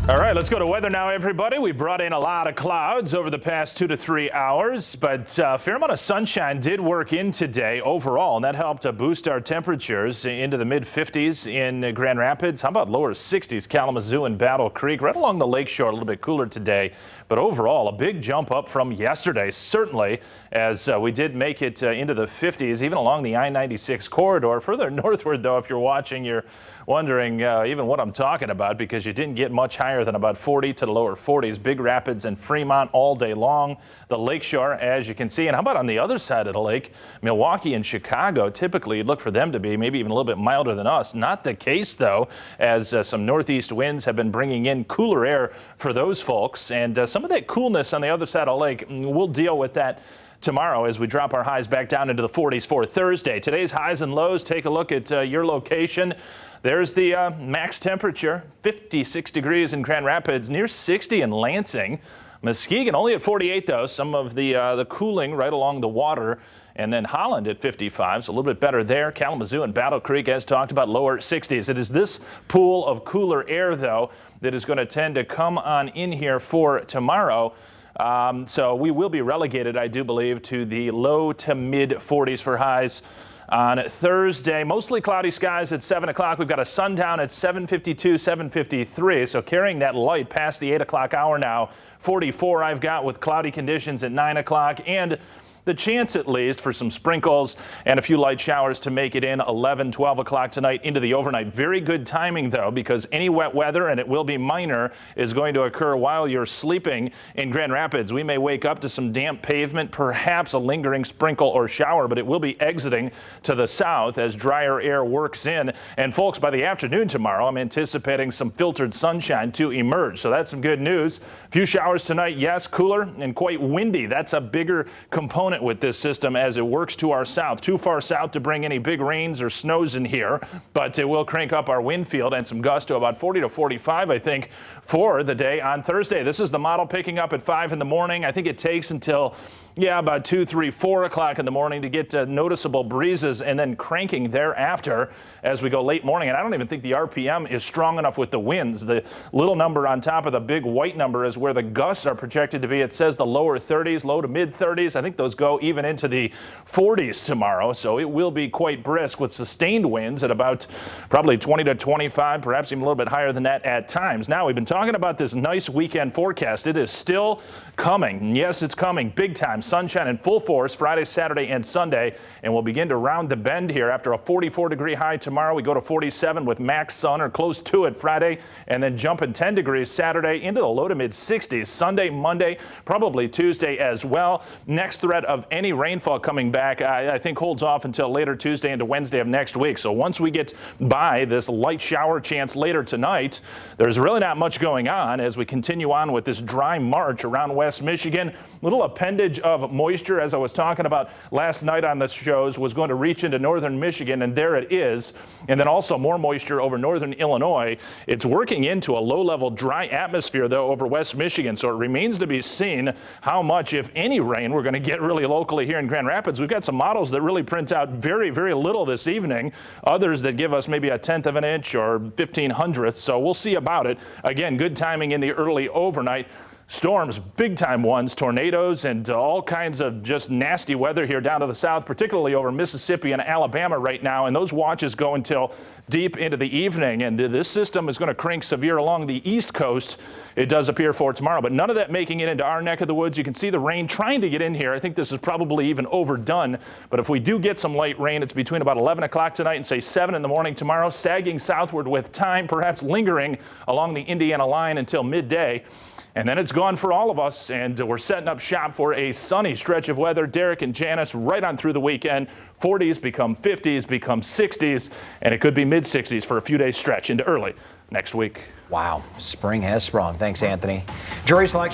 All right, let's go to weather now, everybody. We brought in a lot of clouds over the past 2 to 3 hours, but a fair amount of sunshine did work in today overall, and that helped to boost our temperatures into the mid-50s in Grand Rapids. How about lower 60s, Kalamazoo and Battle Creek, right along the lakeshore, a little bit cooler today. But overall, a big jump up from yesterday, certainly, as we did make it into the 50s, even along the I-96 corridor. Further northward, though, if you're watching, you're wondering even what I'm talking about, because you didn't get much higher than about 40 to the lower 40s. Big Rapids and Fremont all day long. The lakeshore, as you can see. And how about on the other side of the lake, Milwaukee and Chicago? Typically, you'd look for them to be maybe even a little bit milder than us. Not the case, though, as some northeast winds have been bringing in cooler air for those folks. And some of that coolness on the other side of the lake, we'll deal with that tomorrow as we drop our highs back down into the 40s for Thursday. Today's highs and lows, take a look at your location. There's the max temperature, 56 degrees in Grand Rapids, near 60 in Lansing. Muskegon only at 48, though. Some of the cooling right along the water. And then Holland at 55, so a little bit better there. Kalamazoo and Battle Creek, as talked about, lower 60s. It is this pool of cooler air, though, that is going to tend to come on in here for tomorrow. So we will be relegated, I do believe, to the low to mid 40s for highs on Thursday. Mostly cloudy skies at 7 o'clock. We've got a sundown at 7:52, 7:53. So carrying that light past the 8 o'clock hour now. 44 I've got with cloudy conditions at 9 o'clock. And the chance, at least, for some sprinkles and a few light showers to make it in 11, 12 o'clock tonight into the overnight. Very good timing, though, because any wet weather, and it will be minor, is going to occur while you're sleeping in Grand Rapids. We may wake up to some damp pavement, perhaps a lingering sprinkle or shower, but it will be exiting to the south as drier air works in. And, folks, by the afternoon tomorrow, I'm anticipating some filtered sunshine to emerge. So that's some good news. A few showers tonight, yes, cooler and quite windy. That's a bigger component with this system as it works to our south. Too far south to bring any big rains or snows in here, but it will crank up our wind field and some gusts to about 40 to 45, I think, for the day on Thursday. This is the model picking up at 5 in the morning. I think it takes until, about 2, 3, 4 o'clock in the morning to get noticeable breezes, and then cranking thereafter as we go late morning. And I don't even think the RPM is strong enough with the winds. The little number on top of the big white number is where the gusts are projected to be. It says the lower 30s, low to mid 30s. I think those go even into the 40s tomorrow, so it will be quite brisk with sustained winds at about probably 20 to 25, perhaps even a little bit higher than that at times. Now, we've been talking about this nice weekend forecast. It is still coming. Yes, it's coming big time. Sunshine in full force Friday, Saturday, and Sunday, and we'll begin to round the bend here. After a 44-degree high tomorrow, we go to 47 with max sun or close to it Friday, and then jumping 10 degrees Saturday into the low to mid 60s Sunday, Monday, probably Tuesday as well. Next threat of any rainfall coming back, I think, holds off until later Tuesday into Wednesday of next week. So once we get by this light shower chance later tonight, there's really not much going on as we continue on with this dry march around West Michigan. Little appendage of moisture, as I was talking about last night on the shows, was going to reach into northern Michigan, and there it is. And then also more moisture over northern Illinois. It's working into a low-level dry atmosphere, though, over West Michigan. So it remains to be seen how much, if any, rain we're going to get really locally here in Grand Rapids. We've got some models that really print out very, very little this evening. Others that give us maybe a 1/10 of an inch or 1/1500th. So we'll see about it. Again, good timing in the early overnight. Storms, big-time ones, tornadoes, and all kinds of just nasty weather here down to the south, particularly over Mississippi and Alabama right now. And those watches go until deep into the evening. And this system is going to crank severe along the east coast, it does appear, for tomorrow. But none of that making it into our neck of the woods. You can see the rain trying to get in here. I think this is probably even overdone. But if we do get some light rain, it's between about 11 o'clock tonight and, say, 7 in the morning tomorrow, sagging southward with time, perhaps lingering along the Indiana line until midday. And then it's gone for all of us, and we're setting up shop for a sunny stretch of weather. Derek and Janice right on through the weekend. 40s become 50s, become 60s, and it could be mid-60s for a few days stretch into early next week. Wow, spring has sprung. Thanks, Anthony. Jury selection.